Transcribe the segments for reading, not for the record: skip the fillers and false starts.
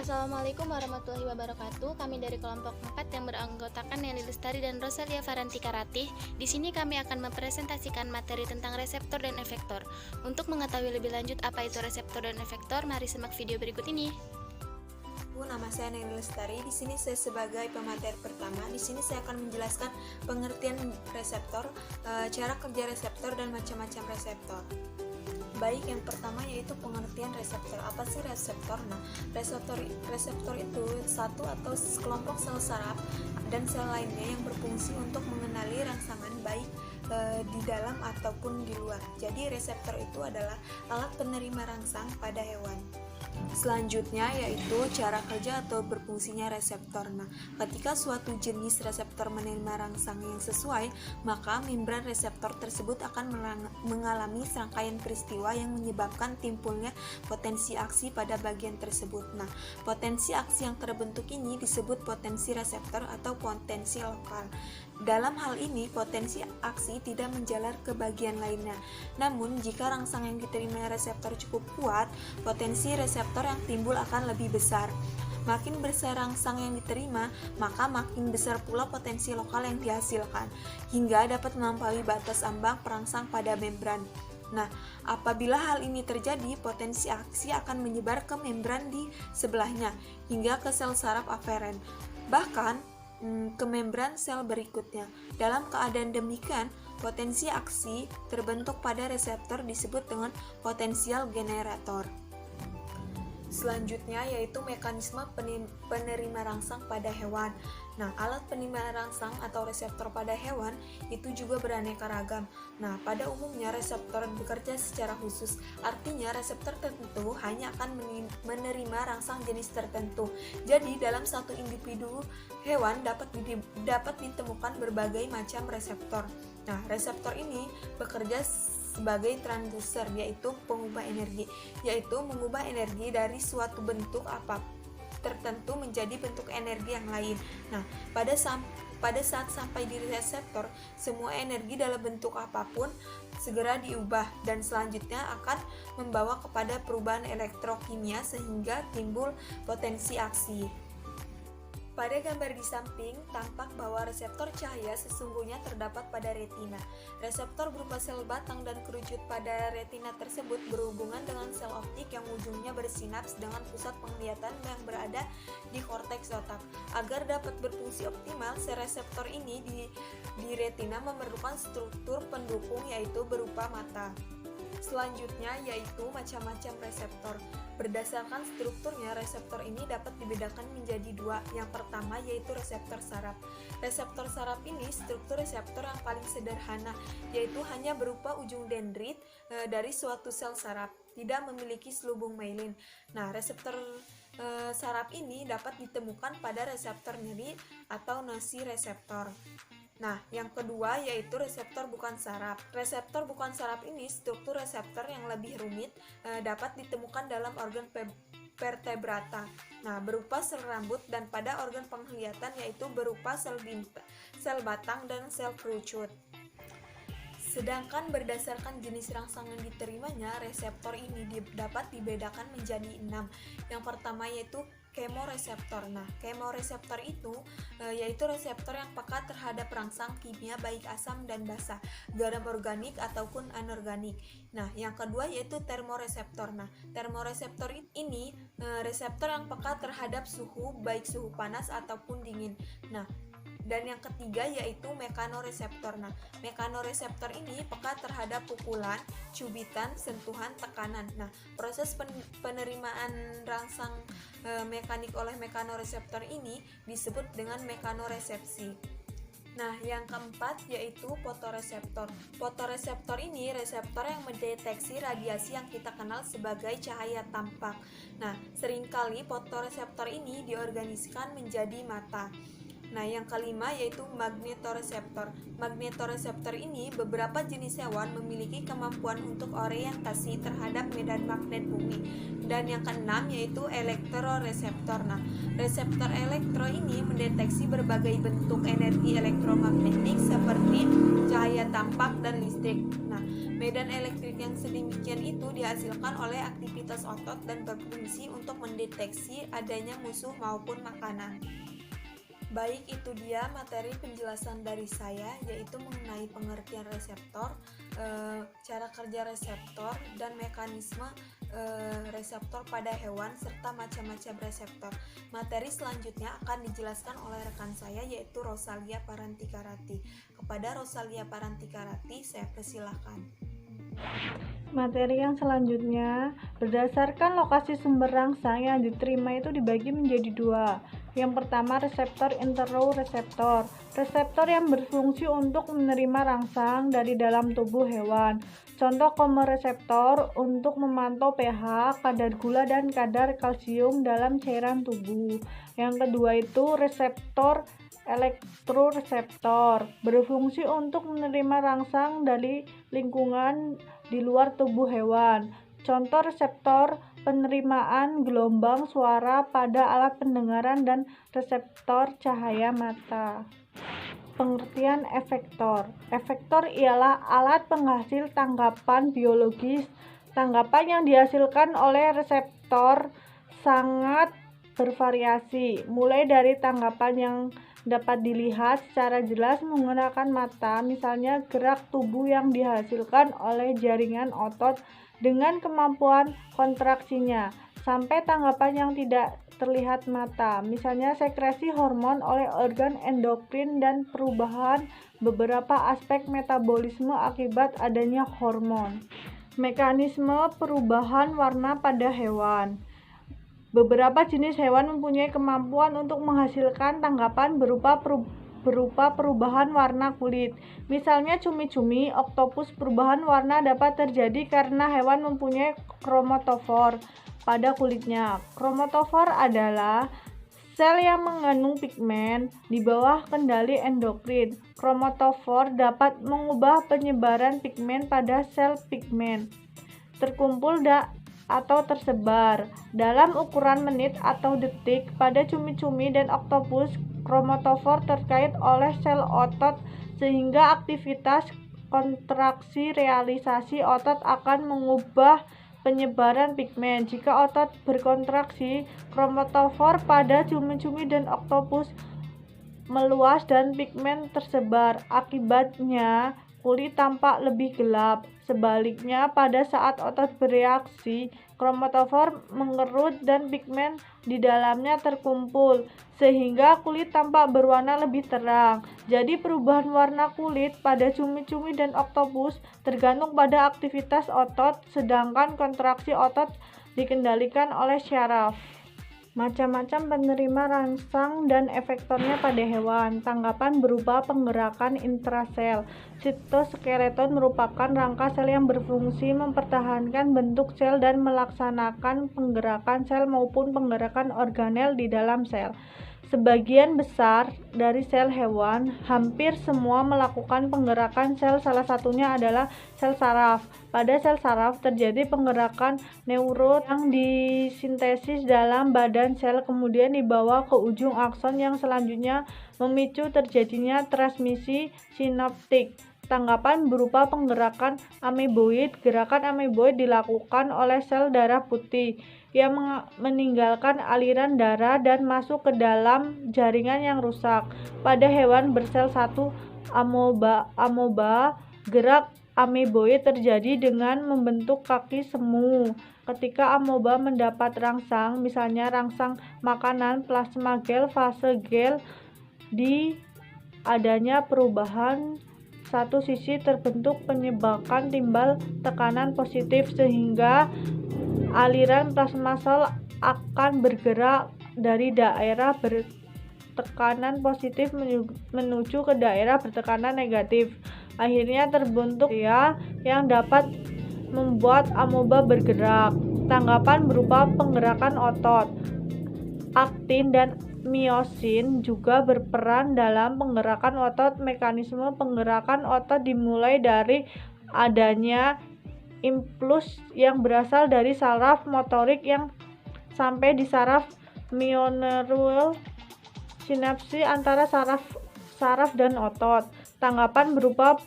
Assalamualaikum warahmatullahi wabarakatuh. Kami dari kelompok 4 yang beranggotakan Nelly Lestari dan Rosalia Farantika Ratih. Di sini kami akan mempresentasikan materi tentang reseptor dan efektor. Untuk mengetahui lebih lanjut apa itu reseptor dan efektor, mari simak video berikut ini. Nama saya Nelly Lestari. Di sini saya sebagai pemateri pertama. Di sini saya akan menjelaskan pengertian reseptor, cara kerja reseptor dan macam-macam reseptor. Baik, yang pertama yaitu pengertian reseptor. Apa sih reseptor? Nah, reseptor itu satu atau sekelompok sel saraf dan sel lainnya yang berfungsi untuk mengenali rangsangan baik di dalam ataupun di luar. Jadi reseptor itu adalah alat penerima rangsang pada hewan. Selanjutnya yaitu cara kerja atau berfungsinya reseptor. Nah, ketika suatu jenis reseptor menerima rangsang yang sesuai, maka membran reseptor tersebut akan mengalami serangkaian peristiwa yang menyebabkan timbulnya potensi aksi pada bagian tersebut. Nah, potensi aksi yang terbentuk ini disebut potensi reseptor atau potensi lokal. Dalam hal ini, potensi aksi tidak menjalar ke bagian lainnya. Namun, jika rangsang yang diterima reseptor cukup kuat, potensi reseptor yang timbul akan lebih besar. Makin besar rangsang yang diterima, maka makin besar pula potensi lokal yang dihasilkan, hingga dapat melampaui batas ambang perangsang pada membran. Nah, apabila hal ini terjadi, potensi aksi akan menyebar ke membran di sebelahnya, hingga ke sel saraf aferen. Bahkan, ke membran sel berikutnya. Dalam keadaan demikian, potensi aksi terbentuk pada reseptor disebut dengan potensial generator. Selanjutnya yaitu mekanisme penerima rangsang pada hewan. Nah, alat penerima rangsang atau reseptor pada hewan itu juga beraneka ragam. Nah, pada umumnya reseptor bekerja secara khusus. Artinya reseptor tertentu hanya akan menerima rangsang jenis tertentu. Jadi, dalam satu individu hewan dapat ditemukan berbagai macam reseptor. Nah, reseptor ini bekerja sebagai transducer, yaitu pengubah energi, yaitu mengubah energi dari suatu bentuk apa tertentu menjadi bentuk energi yang lain. Nah, pada saat sampai di reseptor, semua energi dalam bentuk apapun segera diubah dan selanjutnya akan membawa kepada perubahan elektrokimia sehingga timbul potensi aksi. Pada gambar di samping, tampak bahwa reseptor cahaya sesungguhnya terdapat pada retina. Reseptor berupa sel batang dan kerucut pada retina tersebut berhubungan dengan sel optik yang ujungnya bersinaps dengan pusat penglihatan yang berada di korteks otak. Agar dapat berfungsi optimal, sel reseptor ini di retina memerlukan struktur pendukung yaitu berupa mata. Selanjutnya yaitu macam-macam reseptor. Berdasarkan strukturnya, reseptor ini dapat dibedakan menjadi dua. Yang pertama yaitu reseptor saraf. Reseptor saraf ini struktur reseptor yang paling sederhana, yaitu hanya berupa ujung dendrit dari suatu sel saraf, tidak memiliki selubung myelin. Nah, reseptor saraf ini dapat ditemukan pada reseptor nyeri atau nociceptor. Nah, yang kedua yaitu reseptor bukan saraf. Reseptor bukan saraf ini struktur reseptor yang lebih rumit, dapat ditemukan dalam organ vertebrata. Nah, berupa sel rambut dan pada organ penglihatan yaitu berupa sel batang dan sel kerucut. Sedangkan berdasarkan jenis rangsang yang diterimanya, reseptor ini dapat dibedakan menjadi 6. Yang pertama yaitu kemoreseptor. Nah, kemoreseptor itu yaitu reseptor yang peka terhadap rangsang kimia baik asam dan basa, garam organik ataupun anorganik. Nah, yang kedua yaitu termoreseptor. Nah, termoreseptor ini reseptor yang peka terhadap suhu baik suhu panas ataupun dingin. Nah, dan yang ketiga yaitu mekanoreseptor. Nah, mekanoreseptor ini peka terhadap pukulan, cubitan, sentuhan, tekanan. Nah, proses penerimaan rangsang mekanik oleh mekanoreseptor ini disebut dengan mekanoresepsi. Nah, yang keempat yaitu fotoreseptor. Fotoreseptor ini reseptor yang mendeteksi radiasi yang kita kenal sebagai cahaya tampak. Nah, seringkali fotoreseptor ini diorganisasikan menjadi mata. Nah, yang kelima yaitu magnetoreseptor. Magnetoreseptor ini beberapa jenis hewan memiliki kemampuan untuk orientasi terhadap medan magnet bumi. Dan yang keenam yaitu elektroreseptor. Nah, reseptor elektro ini mendeteksi berbagai bentuk energi elektromagnetik seperti cahaya tampak dan listrik. Nah, medan elektrik yang sedemikian itu dihasilkan oleh aktivitas otot dan berfungsi untuk mendeteksi adanya musuh maupun makanan. Baik, itu dia materi penjelasan dari saya, yaitu mengenai pengertian reseptor, cara kerja reseptor, dan mekanisme reseptor pada hewan, serta macam-macam reseptor. Materi selanjutnya akan dijelaskan oleh rekan saya, yaitu Rosalia Parantikarati. Kepada Rosalia Parantikarati, saya persilahkan. Materi yang selanjutnya, berdasarkan lokasi sumber rangsang yang diterima itu dibagi menjadi dua. Yang pertama, reseptor interoreseptor. Reseptor yang berfungsi untuk menerima rangsang dari dalam tubuh hewan. Contoh komoreseptor untuk memantau pH, kadar gula dan kadar kalsium dalam cairan tubuh. Yang kedua itu reseptor elektroreseptor, berfungsi untuk menerima rangsang dari lingkungan di luar tubuh hewan. Contoh reseptor penerimaan gelombang suara pada alat pendengaran dan reseptor cahaya mata. Pengertian efektor. Efektor ialah alat penghasil tanggapan biologis. Tanggapan yang dihasilkan oleh reseptor sangat bervariasi, mulai dari tanggapan yang dapat dilihat secara jelas menggunakan mata, misalnya gerak tubuh yang dihasilkan oleh jaringan otot dengan kemampuan kontraksinya, sampai tanggapan yang tidak terlihat mata, misalnya sekresi hormon oleh organ endokrin dan perubahan beberapa aspek metabolisme akibat adanya hormon. Mekanisme perubahan warna pada hewan. Beberapa jenis hewan mempunyai kemampuan untuk menghasilkan tanggapan berupa perubahan warna kulit. Misalnya cumi-cumi, oktopus. Perubahan warna dapat terjadi karena hewan mempunyai kromatofor pada kulitnya. Kromatofor adalah sel yang mengandung pigmen di bawah kendali endokrin. Kromatofor dapat mengubah penyebaran pigmen pada sel pigmen terkumpul atau tersebar dalam ukuran menit atau detik. Pada cumi-cumi dan oktopus, kromatofor terkait oleh sel otot sehingga aktivitas kontraksi realisasi otot akan mengubah penyebaran pigmen. Jika otot berkontraksi, kromatofor pada cumi-cumi dan oktopus meluas dan pigmen tersebar. Akibatnya kulit tampak lebih gelap. Sebaliknya, pada saat otot bereaksi, kromatofor mengerut dan pigmen di dalamnya terkumpul, sehingga kulit tampak berwarna lebih terang. Jadi perubahan warna kulit pada cumi-cumi dan oktopus tergantung pada aktivitas otot, sedangkan kontraksi otot dikendalikan oleh syaraf. Macam-macam penerima rangsang dan efektornya pada hewan. Tanggapan berupa penggerakan intrasel. Sitoskeleton merupakan rangka sel yang berfungsi mempertahankan bentuk sel dan melaksanakan penggerakan sel maupun penggerakan organel di dalam sel. Sebagian besar dari sel hewan, hampir semua melakukan penggerakan sel, salah satunya adalah sel saraf. Pada sel saraf terjadi penggerakan neuron yang disintesis dalam badan sel, kemudian dibawa ke ujung akson yang selanjutnya memicu terjadinya transmisi sinaptik. Tanggapan berupa penggerakan ameboid. Gerakan ameboid dilakukan oleh sel darah putih yang meninggalkan aliran darah dan masuk ke dalam jaringan yang rusak. Pada hewan bersel satu amoeba, gerak ameboid terjadi dengan membentuk kaki semu. Ketika amoeba mendapat rangsang, misalnya rangsang makanan, plasma gel, fase gel, di adanya perubahan satu sisi terbentuk penyebabkan timbal tekanan positif, sehingga aliran plasma sel akan bergerak dari daerah bertekanan positif menuju ke daerah bertekanan negatif. Akhirnya terbentuk yang dapat membuat amoeba bergerak. Tanggapan berupa penggerakan otot. aktin dan miosin juga berperan dalam penggerakan otot. Mekanisme penggerakan otot dimulai dari adanya impuls yang berasal dari saraf motorik yang sampai di saraf mioneural, sinapsi antara saraf dan otot. Tanggapan berupa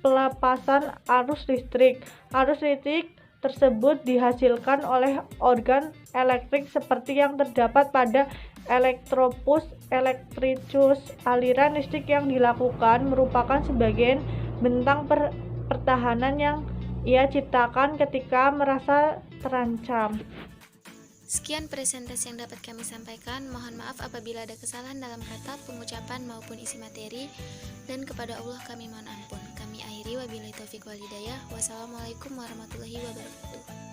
pelepasan arus listrik. Arus listrik tersebut dihasilkan oleh organ elektrik seperti yang terdapat pada elektropus electricus. Aliran listrik yang dilakukan merupakan sebagian bentang pertahanan yang ia ciptakan ketika merasa terancam. Sekian presentasi yang dapat kami sampaikan. Mohon maaf apabila ada kesalahan dalam kata, pengucapan maupun isi materi, dan kepada Allah kami mohon ampun. Kami akhiri, wabillahi taufiq wal hidayah. Wassalamualaikum warahmatullahi wabarakatuh.